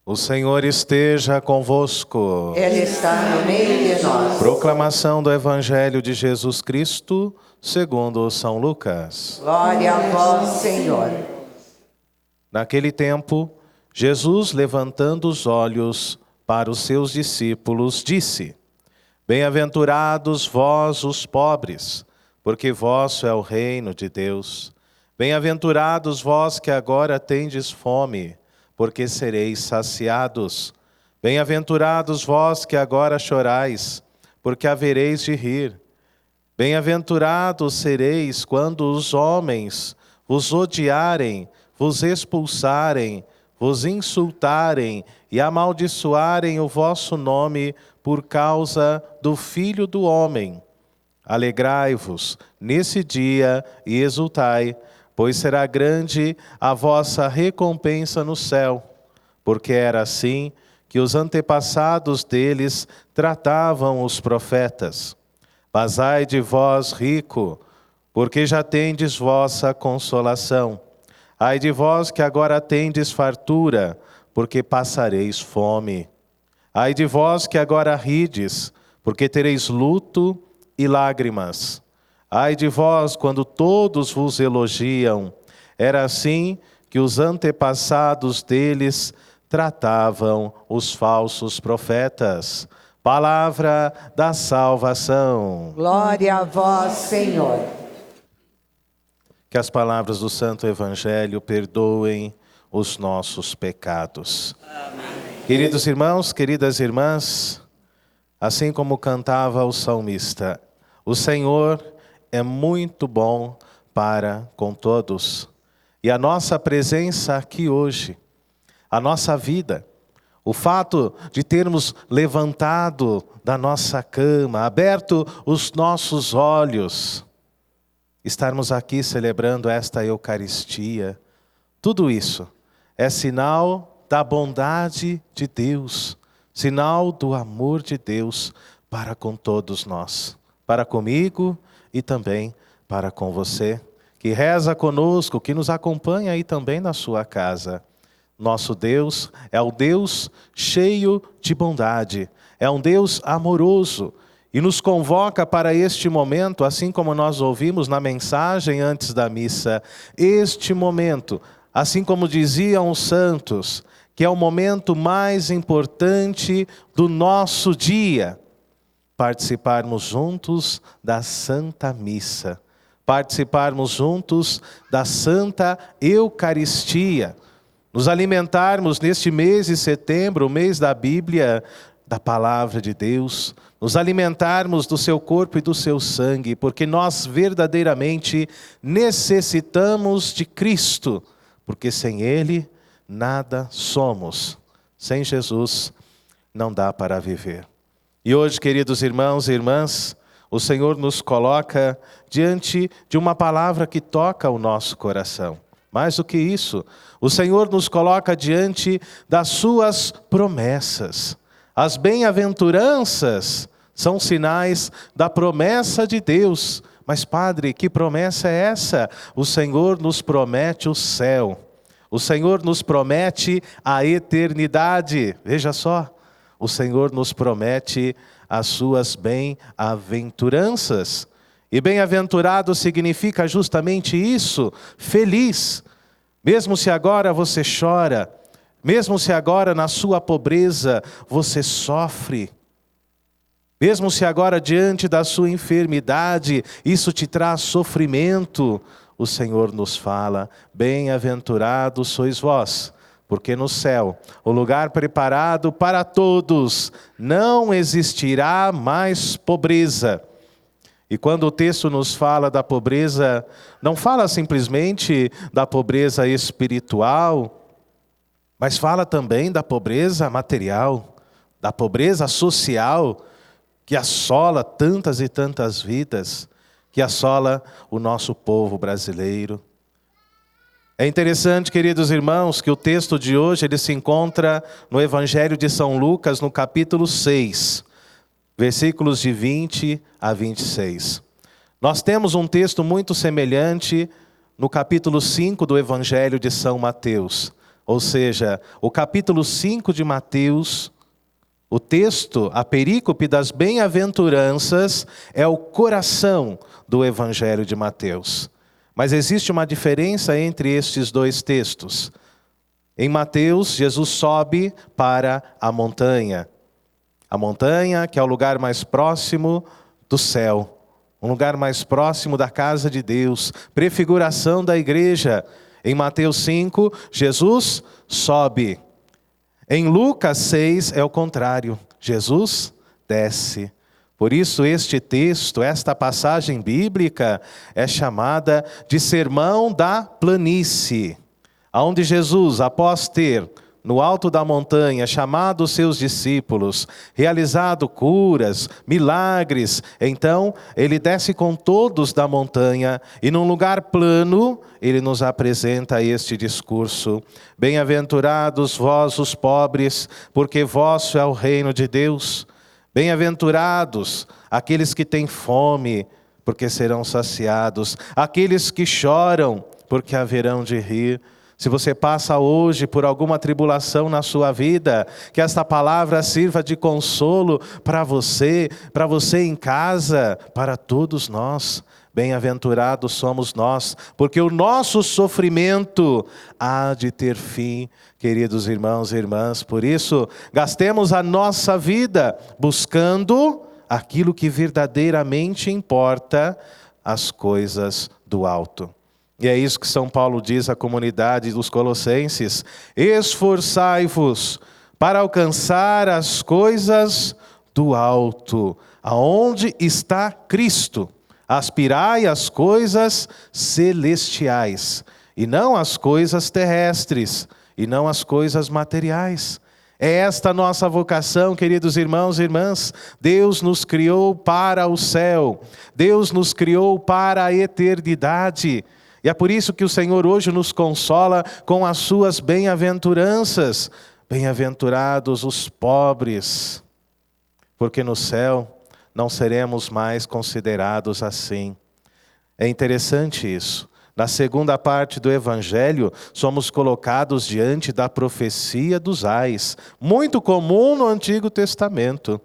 O Senhor esteja convosco. Ele está no meio de nós. Proclamação do Evangelho de Jesus Cristo, segundo São Lucas. Glória a vós, Senhor. Naquele tempo, Jesus, levantando os olhos para os seus discípulos, disse: Bem-aventurados vós os pobres, porque vosso é o reino de Deus. Bem-aventurados vós que agora tendes fome, porque sereis saciados. Bem-aventurados vós que agora chorais, porque havereis de rir. Bem-aventurados sereis quando os homens vos odiarem, vos expulsarem, vos insultarem e amaldiçoarem o vosso nome por causa do Filho do Homem. Alegrai-vos nesse dia e exultai, pois será grande a vossa recompensa no céu, porque era assim que os antepassados deles tratavam os profetas. Mas ai de vós, rico, porque já tendes vossa consolação. Ai de vós que agora tendes fartura, porque passareis fome. Ai de vós que agora rides, porque tereis luto e lágrimas. Ai de vós quando todos vos elogiam. Era assim que os antepassados deles tratavam os falsos profetas. Palavra da salvação. Glória a vós, Senhor. Que as palavras do Santo Evangelho perdoem os nossos pecados. Amém. Queridos irmãos, queridas irmãs, assim como cantava o salmista, o Senhor é muito bom para com todos. E a nossa presença aqui hoje, a nossa vida, o fato de termos levantado da nossa cama, aberto os nossos olhos, estarmos aqui celebrando esta Eucaristia, tudo isso é sinal da bondade de Deus, sinal do amor de Deus para com todos nós, para comigo e também para com você, que reza conosco, que nos acompanha aí também na sua casa. Nosso Deus é o Deus cheio de bondade, é um Deus amoroso e nos convoca para este momento, assim como nós ouvimos na mensagem antes da missa, este momento, assim como diziam os santos, que é o momento mais importante do nosso dia, participarmos juntos da Santa Missa, participarmos juntos da Santa Eucaristia, nos alimentarmos neste mês de setembro, o mês da Bíblia, da Palavra de Deus, nos alimentarmos do seu corpo e do seu sangue, porque nós verdadeiramente necessitamos de Cristo, porque sem Ele nada somos, sem Jesus não dá para viver. E hoje, queridos irmãos e irmãs, o Senhor nos coloca diante de uma palavra que toca o nosso coração. Mais do que isso, o Senhor nos coloca diante das suas promessas. As bem-aventuranças são sinais da promessa de Deus. Mas, Padre, que promessa é essa? O Senhor nos promete o céu. O Senhor nos promete a eternidade. Veja só. O Senhor nos promete as suas bem-aventuranças. E bem-aventurado significa justamente isso, feliz. Mesmo se agora você chora, mesmo se agora na sua pobreza você sofre, mesmo se agora diante da sua enfermidade isso te traz sofrimento, o Senhor nos fala, bem-aventurados sois vós, porque no céu, o lugar preparado para todos, não existirá mais pobreza. E quando o texto nos fala da pobreza, não fala simplesmente da pobreza espiritual, mas fala também da pobreza material, da pobreza social, que assola tantas e tantas vidas, que assola o nosso povo brasileiro. É interessante, queridos irmãos, que o texto de hoje ele se encontra no Evangelho de São Lucas, no capítulo 6, versículos de 20 a 26. Nós temos um texto muito semelhante no capítulo 5 do Evangelho de São Mateus. Ou seja, o capítulo 5 de Mateus, o texto, a perícope das bem-aventuranças, é o coração do Evangelho de Mateus. Mas existe uma diferença entre estes dois textos. Em Mateus, Jesus sobe para a montanha. A montanha, que é o lugar mais próximo do céu. Um lugar mais próximo da casa de Deus. Prefiguração da igreja. Em Mateus 5, Jesus sobe. Em Lucas 6 é o contrário. Jesus desce. Por isso este texto, esta passagem bíblica, é chamada de Sermão da Planície. Onde Jesus, após ter, no alto da montanha, chamado os seus discípulos, realizado curas, milagres, então ele desce com todos da montanha e num lugar plano, ele nos apresenta este discurso. Bem-aventurados vós os pobres, porque vosso é o reino de Deus. Bem-aventurados aqueles que têm fome, porque serão saciados. Aqueles que choram, porque haverão de rir. Se você passa hoje por alguma tribulação na sua vida, que esta palavra sirva de consolo para você em casa, para todos nós. Bem-aventurados somos nós, porque o nosso sofrimento há de ter fim, queridos irmãos e irmãs. Por isso, gastemos a nossa vida buscando aquilo que verdadeiramente importa, as coisas do alto. E é isso que São Paulo diz à comunidade dos Colossenses: esforçai-vos para alcançar as coisas do alto, aonde está Cristo. Aspirai às coisas celestiais, e não às coisas terrestres, e não às coisas materiais. É esta nossa vocação, queridos irmãos e irmãs. Deus nos criou para o céu, Deus nos criou para a eternidade. E é por isso que o Senhor hoje nos consola com as suas bem-aventuranças. Bem-aventurados os pobres, porque no céu não seremos mais considerados assim. É interessante isso. Na segunda parte do Evangelho, somos colocados diante da profecia dos ais, muito comum no Antigo Testamento.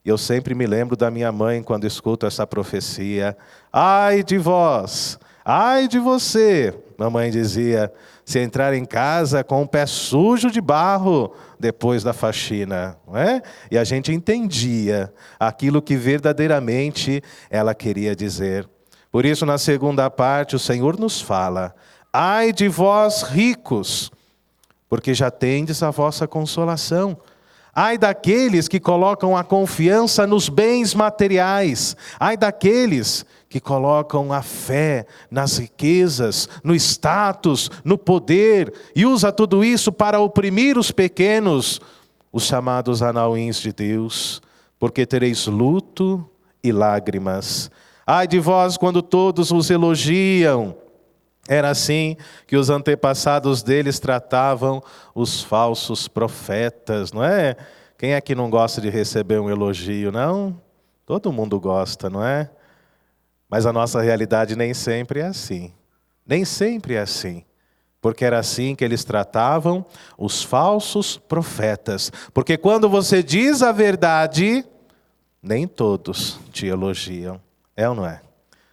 E eu sempre me lembro da minha mãe quando escuto essa profecia. Ai de vós! Ai de você, mamãe dizia, se entrar em casa com o pé sujo de barro depois da faxina, não é? E a gente entendia aquilo que verdadeiramente ela queria dizer. Por isso, na segunda parte, o Senhor nos fala: ai de vós ricos, porque já tendes a vossa consolação. Ai daqueles que colocam a confiança nos bens materiais. Ai daqueles que colocam a fé nas riquezas, no status, no poder, e usa tudo isso para oprimir os pequenos, os chamados anauins de Deus, porque tereis luto e lágrimas. Ai de vós quando todos os elogiam. Era assim que os antepassados deles tratavam os falsos profetas, não é? Quem é que não gosta de receber um elogio, não? Todo mundo gosta, não é? Mas a nossa realidade nem sempre é assim. Nem sempre é assim. Porque era assim que eles tratavam os falsos profetas. Porque quando você diz a verdade, nem todos te elogiam. É ou não é?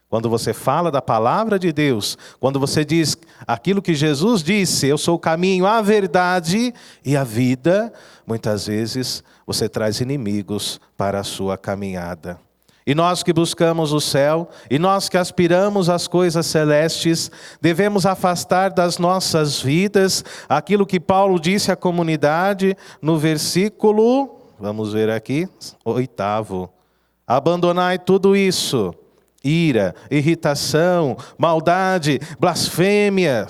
Quando você fala da palavra de Deus, quando você diz aquilo que Jesus disse, eu sou o caminho, a verdade e a vida, muitas vezes você traz inimigos para a sua caminhada. E nós que buscamos o céu, e nós que aspiramos às coisas celestes, devemos afastar das nossas vidas aquilo que Paulo disse à comunidade no versículo, vamos ver aqui, 8º. Abandonai tudo isso. Ira, irritação, maldade, blasfêmia,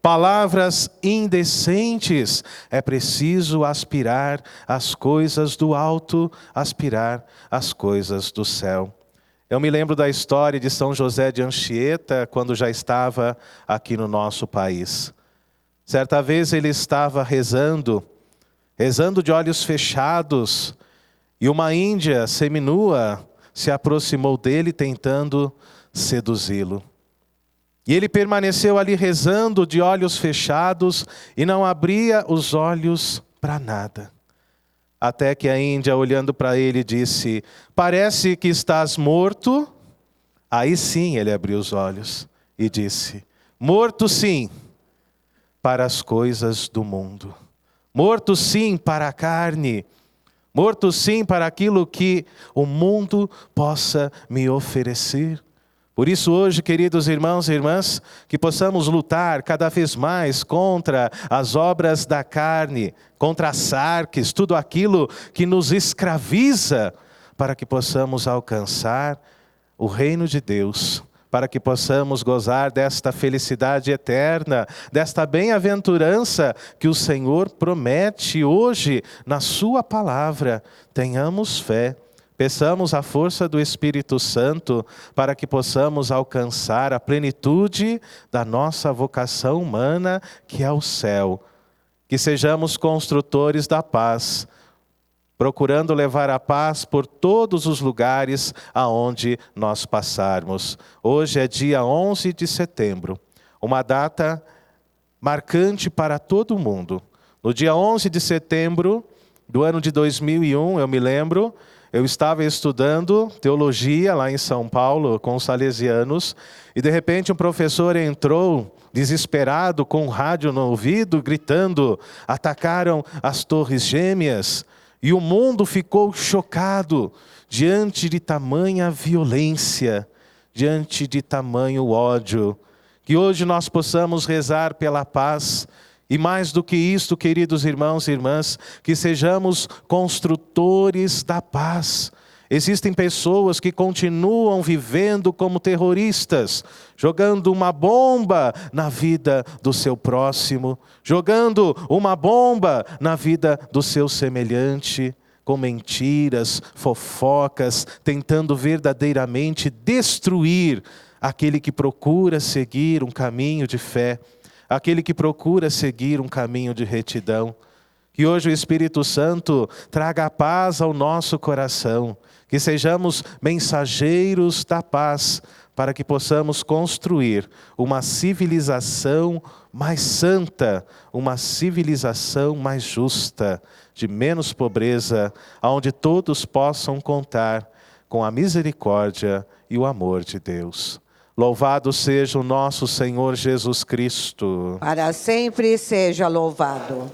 palavras indecentes. É preciso aspirar às coisas do alto, aspirar às coisas do céu. Eu me lembro da história de São José de Anchieta, quando já estava aqui no nosso país. Certa vez ele estava rezando de olhos fechados, e uma índia seminua se aproximou dele tentando seduzi-lo. E ele permaneceu ali rezando de olhos fechados e não abria os olhos para nada. Até que a Índia, olhando para ele, disse: parece que estás morto. Aí sim ele abriu os olhos e disse: morto sim, para as coisas do mundo. Morto sim para a carne. Morto sim para aquilo que o mundo possa me oferecer. Por isso hoje, queridos irmãos e irmãs, que possamos lutar cada vez mais contra as obras da carne, contra as sarques, tudo aquilo que nos escraviza, para que possamos alcançar o reino de Deus, para que possamos gozar desta felicidade eterna, desta bem-aventurança que o Senhor promete hoje na sua palavra. Tenhamos fé. Peçamos a força do Espírito Santo para que possamos alcançar a plenitude da nossa vocação humana, que é o céu. Que sejamos construtores da paz, procurando levar a paz por todos os lugares aonde nós passarmos. Hoje é dia 11 de setembro, uma data marcante para todo mundo. No dia 11 de setembro do ano de 2001, eu me lembro, eu estava estudando teologia lá em São Paulo com os salesianos e de repente um professor entrou desesperado com um rádio no ouvido gritando: atacaram as torres gêmeas. E o mundo ficou chocado diante de tamanha violência, diante de tamanho ódio. Que hoje nós possamos rezar pela paz. E mais do que isto, queridos irmãos e irmãs, que sejamos construtores da paz. Existem pessoas que continuam vivendo como terroristas, jogando uma bomba na vida do seu próximo, jogando uma bomba na vida do seu semelhante, com mentiras, fofocas, tentando verdadeiramente destruir aquele que procura seguir um caminho de fé, aquele que procura seguir um caminho de retidão. Que hoje o Espírito Santo traga a paz ao nosso coração, que sejamos mensageiros da paz, para que possamos construir uma civilização mais santa, uma civilização mais justa, de menos pobreza, onde todos possam contar com a misericórdia e o amor de Deus. Louvado seja o nosso Senhor Jesus Cristo. Para sempre seja louvado.